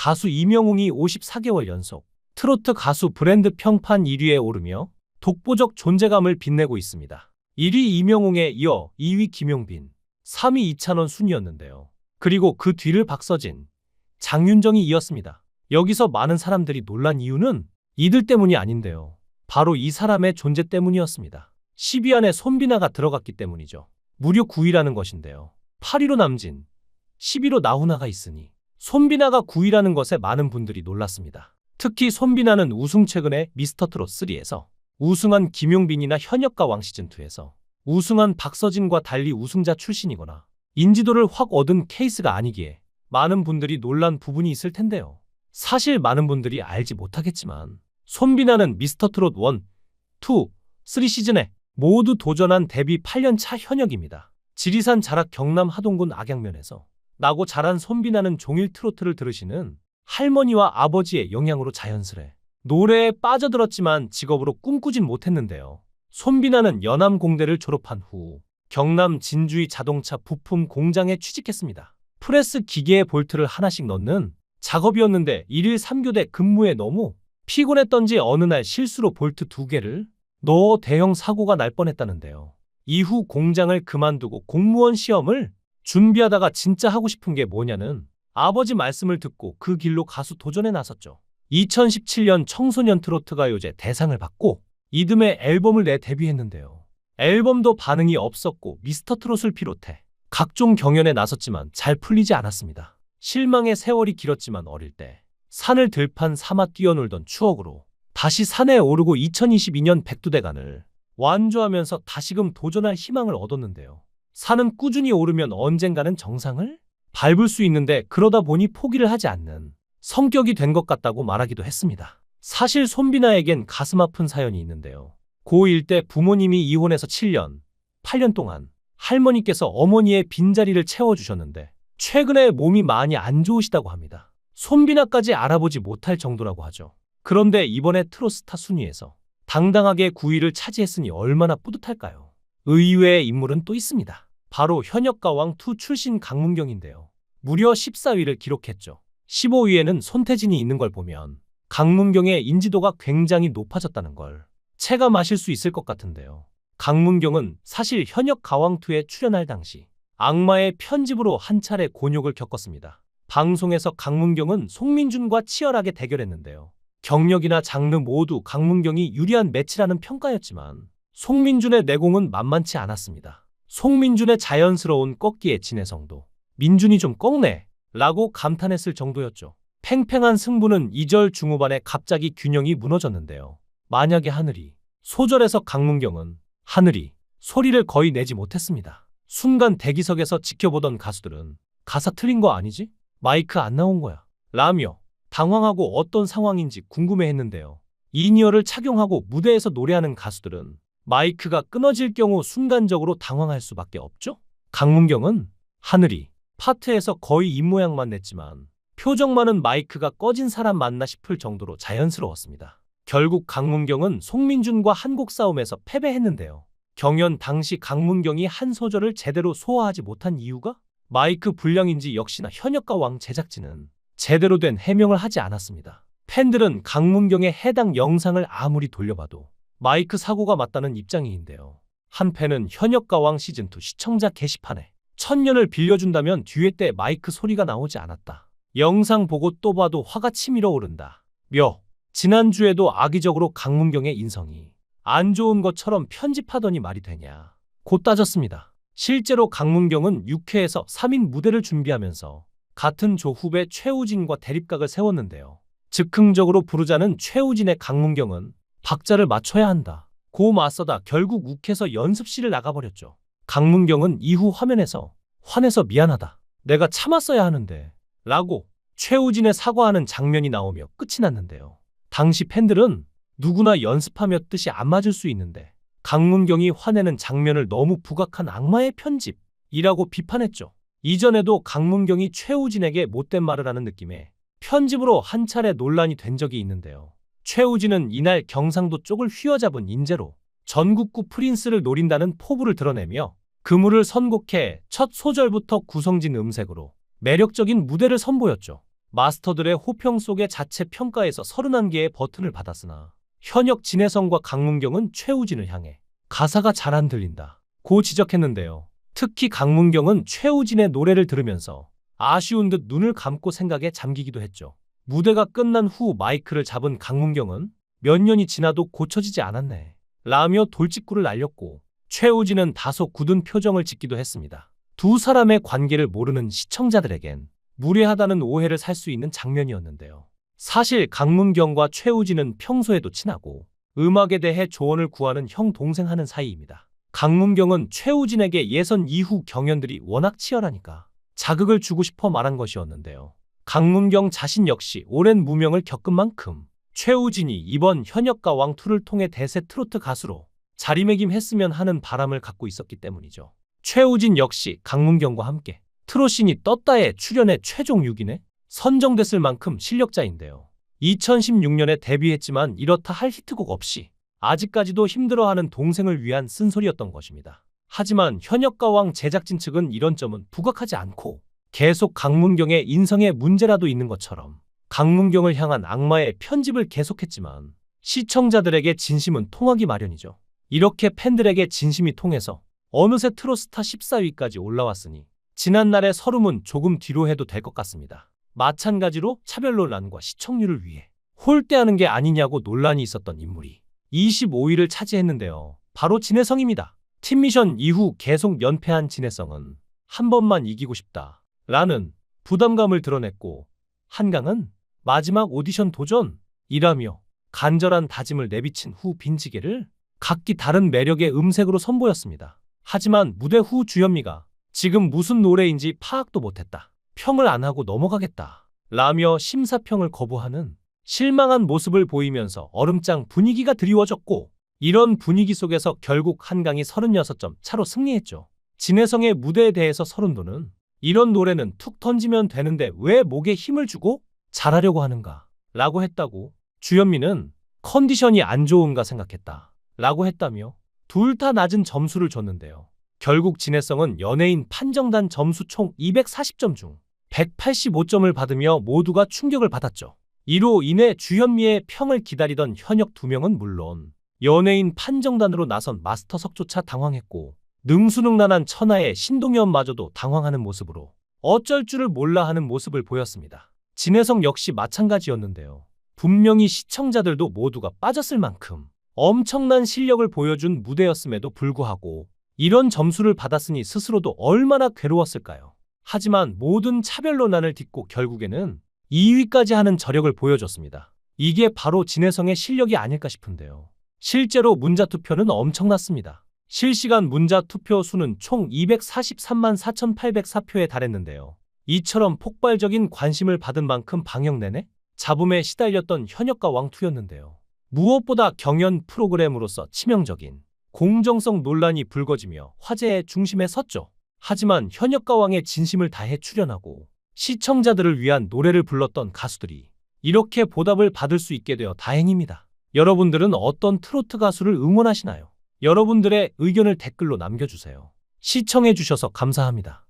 가수 이명웅이 54개월 연속 트로트 가수 브랜드 평판 1위에 오르며 독보적 존재감을 빛내고 있습니다. 1위 이명웅에 이어 2위 김용빈, 3위 이찬원 순이었는데요. 그리고 그 뒤를 박서진, 장윤정이 이었습니다. 여기서 많은 사람들이 놀란 이유는 이들 때문이 아닌데요. 바로 이 사람의 존재 때문이었습니다. 10위 안에 손비나가 들어갔기 때문이죠. 무려 9위라는 것인데요. 8위로 남진, 10위로 나훈아가 있으니 손비나가 9위라는 것에 많은 분들이 놀랐습니다. 특히 손비나는 우승 최근에 미스터트롯 3에서 우승한 김용빈이나 현역가 왕 시즌2에서 우승한 박서진과 달리 우승자 출신이거나 인지도를 확 얻은 케이스가 아니기에 많은 분들이 놀란 부분이 있을 텐데요. 사실 많은 분들이 알지 못하겠지만 손비나는 미스터트롯 1, 2, 3 시즌에 모두 도전한 데뷔 8년차 현역입니다. 지리산 자락 경남 하동군 악양면에서 나고 자란 손비나는 종일 트로트를 들으시는 할머니와 아버지의 영향으로 자연스레 노래에 빠져들었지만 직업으로 꿈꾸진 못했는데요. 손비나는 연암공대를 졸업한 후 경남 진주의 자동차 부품 공장에 취직했습니다. 프레스 기계에 볼트를 하나씩 넣는 작업이었는데 1일 3교대 근무에 너무 피곤했던지 어느 날 실수로 볼트 2개를 넣어 대형 사고가 날 뻔했다는데요. 이후 공장을 그만두고 공무원 시험을 준비하다가 진짜 하고 싶은 게 뭐냐는 아버지 말씀을 듣고 그 길로 가수 도전에 나섰죠. 2017년 청소년 트로트 가요제 대상을 받고 이듬해 앨범을 내 데뷔했는데요. 앨범도 반응이 없었고 미스터트롯을 비롯해 각종 경연에 나섰지만 잘 풀리지 않았습니다. 실망의 세월이 길었지만 어릴 때 산을 들판 삼아 뛰어놀던 추억으로 다시 산에 오르고 2022년 백두대간을 완주하면서 다시금 도전할 희망을 얻었는데요. 산은 꾸준히 오르면 언젠가는 정상을 밟을 수 있는데 그러다 보니 포기를 하지 않는 성격이 된 것 같다고 말하기도 했습니다. 사실 손비나에겐 가슴 아픈 사연이 있는데요. 고1 때 부모님이 이혼해서 7년, 8년 동안 할머니께서 어머니의 빈자리를 채워주셨는데 최근에 몸이 많이 안 좋으시다고 합니다. 손비나까지 알아보지 못할 정도라고 하죠. 그런데 이번에 트롯스타 순위에서 당당하게 9위를 차지했으니 얼마나 뿌듯할까요? 의외의 인물은 또 있습니다. 바로 현역가왕2 출신 강문경인데요. 무려 14위를 기록했죠. 15위에는 손태진이 있는 걸 보면 강문경의 인지도가 굉장히 높아졌다는 걸 체감하실 수 있을 것 같은데요. 강문경은 사실 현역가왕2에 출연할 당시 악마의 편집으로 한 차례 곤욕을 겪었습니다. 방송에서 강문경은 송민준과 치열하게 대결했는데요. 경력이나 장르 모두 강문경이 유리한 매치라는 평가였지만 송민준의 내공은 만만치 않았습니다. 송민준의 자연스러운 꺾기의 진해성도 민준이 좀 꺾네 라고 감탄했을 정도였죠. 팽팽한 승부는 2절 중후반에 갑자기 균형이 무너졌는데요. 만약에 하늘이 소절에서 강문경은 하늘이 소리를 거의 내지 못했습니다. 순간 대기석에서 지켜보던 가수들은 가사 틀린 거 아니지? 마이크 안 나온 거야 라며 당황하고 어떤 상황인지 궁금해했는데요. 이니어를 착용하고 무대에서 노래하는 가수들은 마이크가 끊어질 경우 순간적으로 당황할 수밖에 없죠. 강문경은 하늘이 파트에서 거의 입모양만 냈지만 표정만은 마이크가 꺼진 사람 맞나 싶을 정도로 자연스러웠습니다. 결국 강문경은 송민준과 한곡 싸움에서 패배했는데요. 경연 당시 강문경이 한 소절을 제대로 소화하지 못한 이유가 마이크 불량인지 역시나 현역가왕 제작진은 제대로 된 해명을 하지 않았습니다. 팬들은 강문경의 해당 영상을 아무리 돌려봐도 마이크 사고가 맞다는 입장인데요. 한 팬은 현역가왕 시즌2 시청자 게시판에 천년을 빌려준다면 뒤에 때 마이크 소리가 나오지 않았다. 영상 보고 또 봐도 화가 치밀어 오른다. 지난주에도 악의적으로 강문경의 인성이 안 좋은 것처럼 편집하더니 말이 되냐. 곧 따졌습니다. 실제로 강문경은 6회에서 3인 무대를 준비하면서 같은 조 후배 최우진과 대립각을 세웠는데요. 즉흥적으로 부르자는 최우진의 강문경은 박자를 맞춰야 한다 고 맞서다 결국 욱해서 연습실을 나가버렸죠. 강문경은 이후 화면에서 화내서 미안하다. 내가 참았어야 하는데 라고 최우진의 사과하는 장면이 나오며 끝이 났는데요. 당시 팬들은 누구나 연습하며 뜻이 안 맞을 수 있는데 강문경이 화내는 장면을 너무 부각한 악마의 편집이라고 비판했죠. 이전에도 강문경이 최우진에게 못된 말을 하는 느낌의 편집으로 한 차례 논란이 된 적이 있는데요. 최우진은 이날 경상도 쪽을 휘어잡은 인재로 전국구 프린스를 노린다는 포부를 드러내며 그물을 선곡해 첫 소절부터 구성진 음색으로 매력적인 무대를 선보였죠. 마스터들의 호평 속에 자체 평가에서 31개의 버튼을 받았으나 현역 진해성과 강문경은 최우진을 향해 가사가 잘 안 들린다 고 지적했는데요. 특히 강문경은 최우진의 노래를 들으면서 아쉬운 듯 눈을 감고 생각에 잠기기도 했죠. 무대가 끝난 후 마이크를 잡은 강문경은 몇 년이 지나도 고쳐지지 않았네 라며 돌직구를 날렸고, 최우진은 다소 굳은 표정을 짓기도 했습니다. 두 사람의 관계를 모르는 시청자들에겐 무례하다는 오해를 살 수 있는 장면이었는데요. 사실 강문경과 최우진은 평소에도 친하고 음악에 대해 조언을 구하는 형 동생 하는 사이입니다. 강문경은 최우진에게 예선 이후 경연들이 워낙 치열하니까 자극을 주고 싶어 말한 것이었는데요. 강문경 자신 역시 오랜 무명을 겪은 만큼 최우진이 이번 현역가왕2를 통해 대세 트로트 가수로 자리매김했으면 하는 바람을 갖고 있었기 때문이죠. 최우진 역시 강문경과 함께 트롯신이 떴다에 출연해 최종 6인에 선정됐을 만큼 실력자인데요. 2016년에 데뷔했지만 이렇다 할 히트곡 없이 아직까지도 힘들어하는 동생을 위한 쓴소리였던 것입니다. 하지만 현역가왕 제작진 측은 이런 점은 부각하지 않고 계속 강문경의 인성에 문제라도 있는 것처럼 강문경을 향한 악마의 편집을 계속했지만 시청자들에게 진심은 통하기 마련이죠. 이렇게 팬들에게 진심이 통해서 어느새 트롯스타 14위까지 올라왔으니 지난날의 서름은 조금 뒤로 해도 될 것 같습니다. 마찬가지로 차별 논란과 시청률을 위해 홀대하는 게 아니냐고 논란이 있었던 인물이 25위를 차지했는데요. 바로 진해성입니다. 팀미션 이후 계속 연패한 진해성은 한 번만 이기고 싶다 라는 부담감을 드러냈고, 한강은 마지막 오디션 도전이라며 간절한 다짐을 내비친 후 빈지게를 각기 다른 매력의 음색으로 선보였습니다. 하지만 무대 후 주현미가 지금 무슨 노래인지 파악도 못했다, 평을 안 하고 넘어가겠다 라며 심사평을 거부하는 실망한 모습을 보이면서 얼음장 분위기가 드리워졌고, 이런 분위기 속에서 결국 한강이 36점 차로 승리했죠. 진해성의 무대에 대해서 서른도는 이런 노래는 툭 던지면 되는데 왜 목에 힘을 주고 잘하려고 하는가 라고 했다고, 주현미는 컨디션이 안 좋은가 생각했다 라고 했다며 둘 다 낮은 점수를 줬는데요. 결국 진해성은 연예인 판정단 점수 총 240점 중 185점을 받으며 모두가 충격을 받았죠. 이로 인해 주현미의 평을 기다리던 현역 2명은 물론 연예인 판정단으로 나선 마스터석조차 당황했고, 능수능란한 천하의 신동엽마저도 당황하는 모습으로 어쩔 줄을 몰라 하는 모습을 보였습니다. 진해성 역시 마찬가지였는데요. 분명히 시청자들도 모두가 빠졌을 만큼 엄청난 실력을 보여준 무대였음에도 불구하고 이런 점수를 받았으니 스스로도 얼마나 괴로웠을까요? 하지만 모든 차별 논란을 딛고 결국에는 2위까지 하는 저력을 보여줬습니다. 이게 바로 진해성의 실력이 아닐까 싶은데요. 실제로 문자투표는 엄청났습니다. 실시간 문자투표 수는 총 243만 4,804표에 달했는데요. 이처럼 폭발적인 관심을 받은 만큼 방영 내내 잡음에 시달렸던 현역가왕2였는데요. 무엇보다 경연 프로그램으로서 치명적인 공정성 논란이 불거지며 화제의 중심에 섰죠. 하지만 현역가왕의 진심을 다해 출연하고 시청자들을 위한 노래를 불렀던 가수들이 이렇게 보답을 받을 수 있게 되어 다행입니다. 여러분들은 어떤 트로트 가수를 응원하시나요? 여러분들의 의견을 댓글로 남겨주세요. 시청해주셔서 감사합니다.